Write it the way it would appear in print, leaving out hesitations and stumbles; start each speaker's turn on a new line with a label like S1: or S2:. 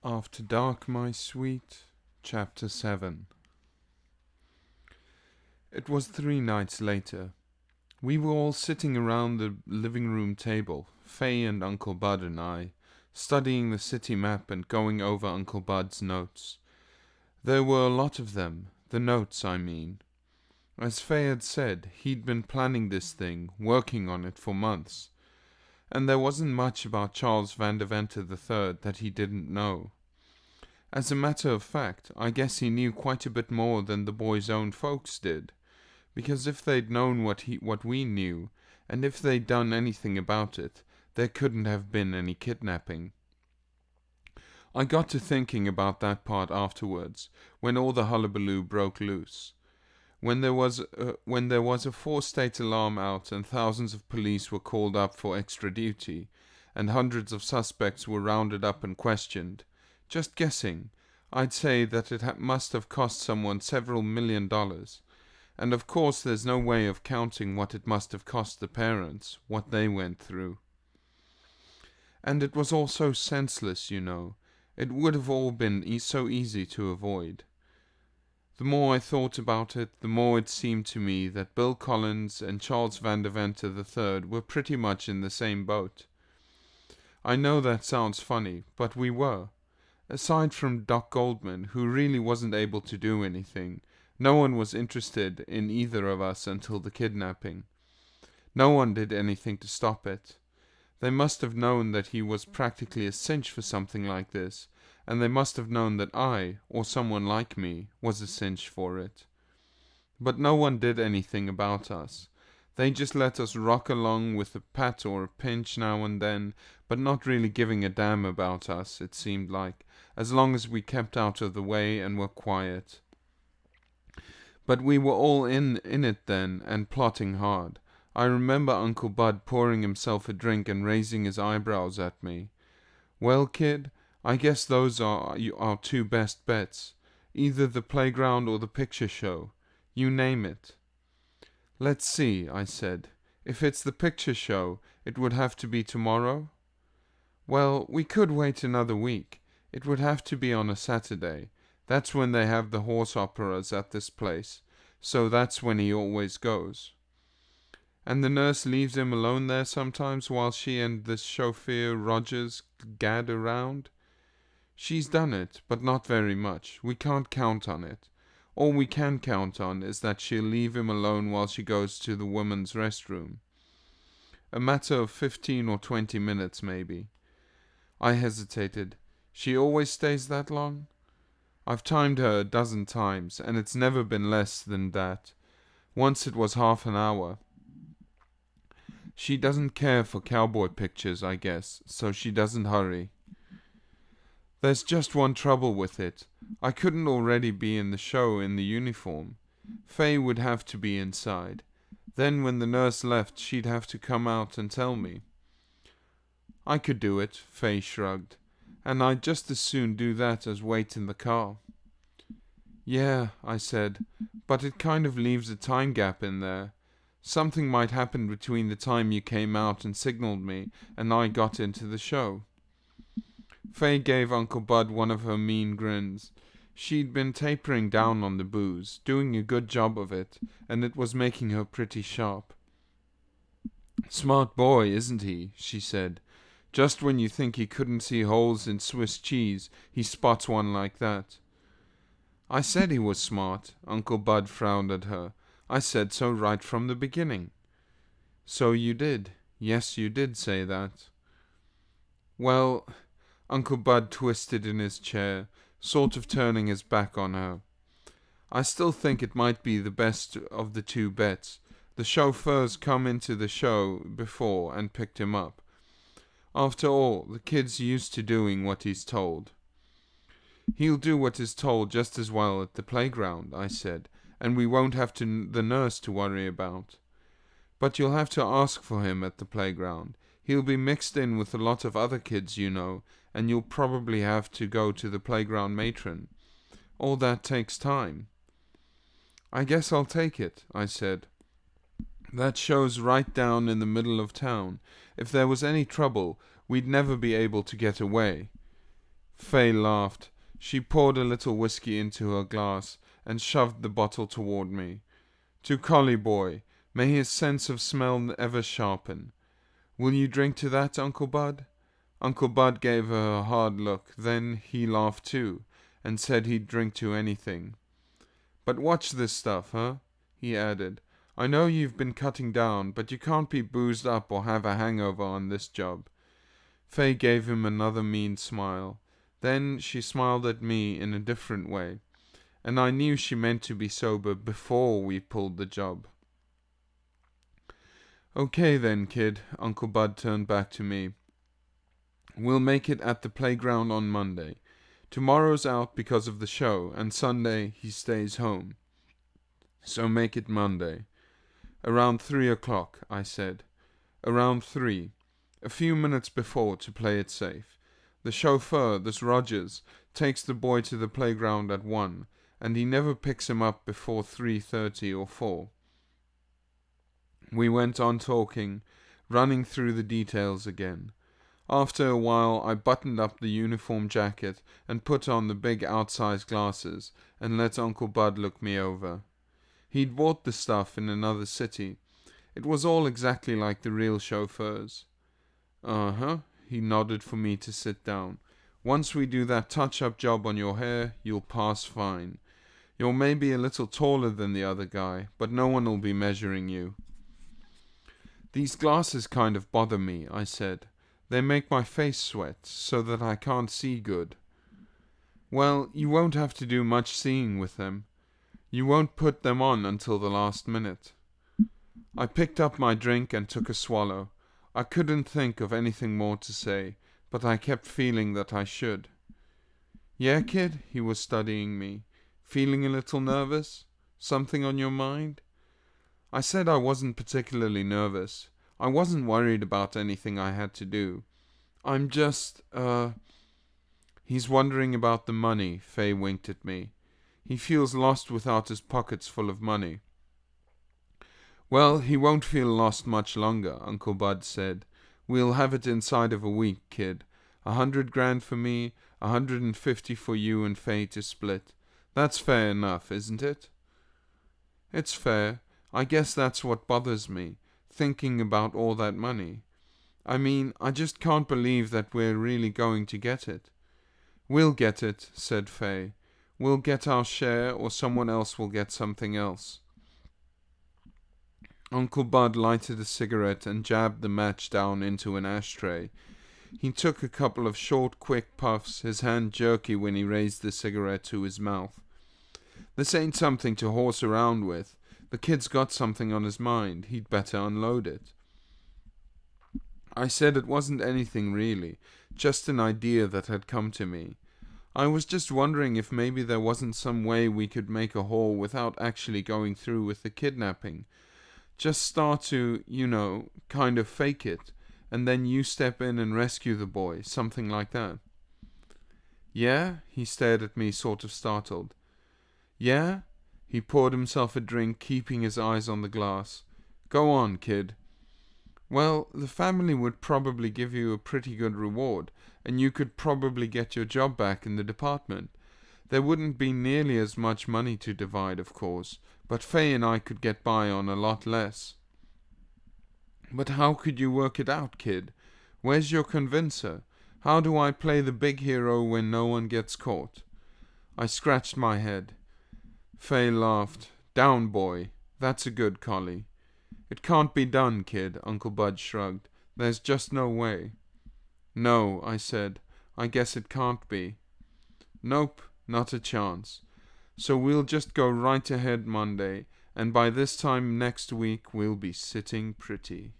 S1: After Dark, My Sweet, Chapter 7. It was 3 nights later. We were all sitting around the living room table, Faye and Uncle Bud and I, studying the city map and going over Uncle Bud's notes. There were a lot of them, the notes, I mean. As Faye had said, he'd been planning this thing, working on it for months. And there wasn't much about Charles Vandeventer III that he didn't know. As a matter of fact, I guess he knew quite a bit more than the boy's own folks did, because if they'd known what we knew, and if they'd done anything about it, there couldn't have been any kidnapping. I got to thinking about that part afterwards, when all the hullabaloo broke loose. When there was a 4-state alarm out and thousands of police were called up for extra duty, and hundreds of suspects were rounded up and questioned. Just guessing, I'd say that it must have cost someone several $1 million. And of course there's no way of counting what it must have cost the parents, what they went through. And it was all so senseless, you know. It would have all been so easy to avoid. The more I thought about it, the more it seemed to me that Bill Collins and Charles Vandeventer III were pretty much in the same boat. I know that sounds funny, but we were. Aside from Doc Goldman, who really wasn't able to do anything, no one was interested in either of us until the kidnapping. No one did anything to stop it. They must have known that he was practically a cinch for something like this, and they must have known that I, or someone like me, was a cinch for it. But no one did anything about us. They just let us rock along with a pat or a pinch now and then, but not really giving a damn about us, it seemed like, as long as we kept out of the way and were quiet. But we were all in it then, and plotting hard. I remember Uncle Bud pouring himself a drink and raising his eyebrows at me. Well, kid, I guess those are our 2 best bets. Either the playground or the picture show. You name it. Let's see, I said. If it's the picture show, it would have to be tomorrow? Well, we could wait another week. It would have to be on a Saturday. That's when they have the horse operas at this place, so that's when he always goes. And the nurse leaves him alone there sometimes while she and this chauffeur Rogers gad around? She's done it, but not very much. We can't count on it. All we can count on is that she'll leave him alone while she goes to the women's restroom. A matter of 15 or 20 minutes, maybe. I hesitated. She always stays that long? I've timed her a dozen times, and it's never been less than that. Once it was half an hour. She doesn't care for cowboy pictures, I guess, so she doesn't hurry. There's just one trouble with it. I couldn't already be in the show in the uniform. Faye would have to be inside. Then when the nurse left, she'd have to come out and tell me. I could do it, Faye shrugged. And I'd just as soon do that as wait in the car. Yeah, I said, but it kind of leaves a time gap in there. Something might happen between the time you came out and signaled me and I got into the show. Faye gave Uncle Bud one of her mean grins. She'd been tapering down on the booze, doing a good job of it, and it was making her pretty sharp. Smart boy, isn't he? She said. Just when you think he couldn't see holes in Swiss cheese, he spots one like that. I said he was smart. Uncle Bud frowned at her. I said so right from the beginning. So you did. Yes, you did say that. Well, Uncle Bud twisted in his chair, sort of turning his back on her. I still think it might be the best of the 2 bets. The chauffeur's come into the show before and picked him up. After all, the kid's used to doing what he's told. He'll do what is told just as well at the playground, I said, and we won't have the nurse to worry about. But you'll have to ask for him at the playground. He'll be mixed in with a lot of other kids, you know, and you'll probably have to go to the playground matron. All that takes time. I guess I'll take it, I said. That show's right down in the middle of town. If there was any trouble, we'd never be able to get away. Faye laughed. She poured a little whiskey into her glass and shoved the bottle toward me. To Collie boy, may his sense of smell ever sharpen. Will you drink to that, Uncle Bud? Uncle Bud gave her a hard look. Then he laughed too, and said he'd drink to anything. But watch this stuff, huh? He added. I know you've been cutting down, but you can't be boozed up or have a hangover on this job. Faye gave him another mean smile. Then she smiled at me in a different way, and I knew she meant to be sober before we pulled the job. Okay then, kid, Uncle Bud turned back to me. We'll make it at the playground on Monday. Tomorrow's out because of the show, and Sunday he stays home. So make it Monday. Around 3 o'clock, I said. Around 3. A few minutes before to play it safe. The chauffeur, this Rogers, takes the boy to the playground at 1, and he never picks him up before 3:30 or 4. We went on talking, running through the details again. After a while I buttoned up the uniform jacket and put on the big outsized glasses and let Uncle Bud look me over. He'd bought the stuff in another city. It was all exactly like the real chauffeurs. Uh-huh, he nodded for me to sit down. Once we do that touch-up job on your hair, you'll pass fine. You're maybe a little taller than the other guy, but no one will be measuring you. These glasses kind of bother me, I said. They make my face sweat, so that I can't see good. Well, you won't have to do much seeing with them. You won't put them on until the last minute. I picked up my drink and took a swallow. I couldn't think of anything more to say, but I kept feeling that I should. Yeah, kid, he was studying me. Feeling a little nervous? Something on your mind? I said I wasn't particularly nervous. I wasn't worried about anything I had to do. I'm just, He's wondering about the money, Faye winked at me. He feels lost without his pockets full of money. Well, he won't feel lost much longer, Uncle Bud said. We'll have it inside of a week, kid. 100 grand for me, 150 for you and Faye to split. That's fair enough, isn't it? It's fair. I guess that's what bothers me, thinking about all that money. I mean, I just can't believe that we're really going to get it. We'll get it, said Faye. We'll get our share, or someone else will get something else. Uncle Bud lighted a cigarette and jabbed the match down into an ashtray. He took a couple of short, quick puffs, his hand jerky when he raised the cigarette to his mouth. This ain't something to horse around with. The kid's got something on his mind. He'd better unload it. I said it wasn't anything really, just an idea that had come to me. I was just wondering if maybe there wasn't some way we could make a haul without actually going through with the kidnapping. Just start to, kind of fake it, and then you step in and rescue the boy, something like that. Yeah? He stared at me, sort of startled. Yeah? He poured himself a drink, keeping his eyes on the glass. Go on, kid. Well, the family would probably give you a pretty good reward, and you could probably get your job back in the department. There wouldn't be nearly as much money to divide, of course, but Faye and I could get by on a lot less. But how could you work it out, kid? Where's your convincer? How do I play the big hero when no one gets caught? I scratched my head. Faye laughed. Down, boy. That's a good collie. It can't be done, kid, Uncle Bud shrugged. There's just no way. No, I said. I guess it can't be. Nope, not a chance. So we'll just go right ahead Monday, and by this time next week we'll be sitting pretty.